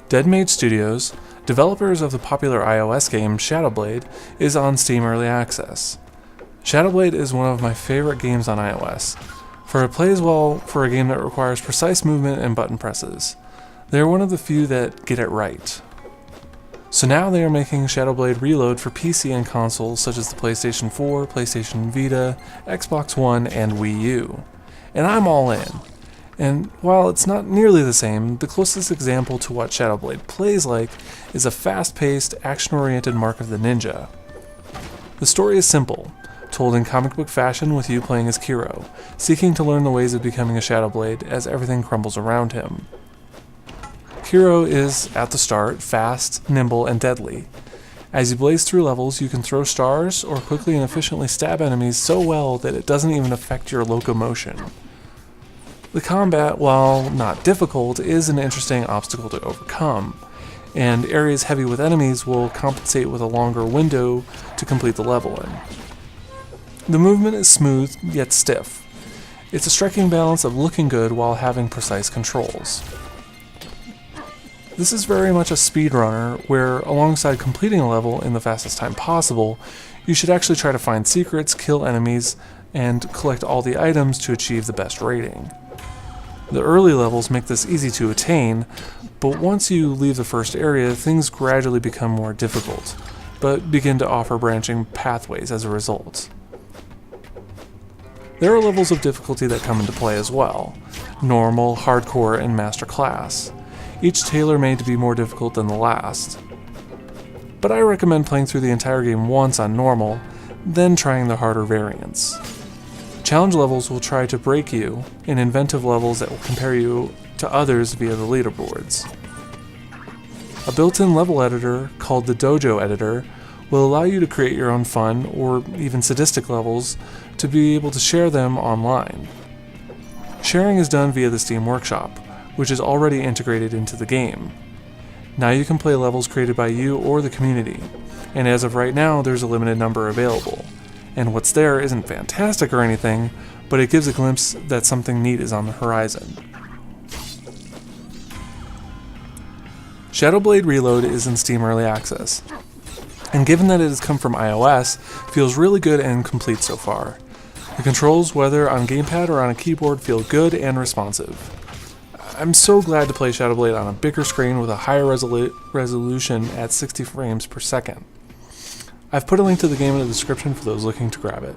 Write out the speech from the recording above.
Deadmade Studios, developers of the popular iOS game Shadowblade, is on Steam Early Access. Shadowblade is one of my favorite games on iOS, for it plays well for a game that requires precise movement and button presses. They are one of the few that get it right. So now they are making Shadowblade Reload for PC and consoles such as the PlayStation 4, PlayStation Vita, Xbox One, and Wii U. And I'm all in. And while it's not nearly the same, the closest example to what Shadowblade plays like is a fast-paced, action-oriented Mark of the Ninja. The story is simple, told in comic book fashion with you playing as Kiro, seeking to learn the ways of becoming a Shadowblade as everything crumbles around him. Kiro is, at the start, fast, nimble, and deadly. As you blaze through levels, you can throw stars or quickly and efficiently stab enemies so well that it doesn't even affect your locomotion. The combat, while not difficult, is an interesting obstacle to overcome, and areas heavy with enemies will compensate with a longer window to complete the level in. The movement is smooth, yet stiff. It's a striking balance of looking good while having precise controls. This is very much a speedrunner, where alongside completing a level in the fastest time possible, you should actually try to find secrets, kill enemies, and collect all the items to achieve the best rating. The early levels make this easy to attain, but once you leave the first area, things gradually become more difficult, but begin to offer branching pathways as a result. There are levels of difficulty that come into play as well: normal, hardcore, and master class, each tailor-made to be more difficult than the last. But I recommend playing through the entire game once on normal, then trying the harder variants. Challenge levels will try to break you, and inventive levels that will compare you to others via the leaderboards. A built-in level editor, called the Dojo Editor, will allow you to create your own fun, or even sadistic levels, to be able to share them online. Sharing is done via the Steam Workshop, which is already integrated into the game. Now you can play levels created by you or the community, and as of right now there's a limited number available. And what's there isn't fantastic or anything, but it gives a glimpse that something neat is on the horizon. Shadowblade Reload is in Steam Early Access, and given that it has come from iOS, feels really good and complete so far. The controls, whether on gamepad or on a keyboard, feel good and responsive. I'm so glad to play Shadowblade on a bigger screen with a higher resolution at 60 frames per second. I've put a link to the game in the description for those looking to grab it.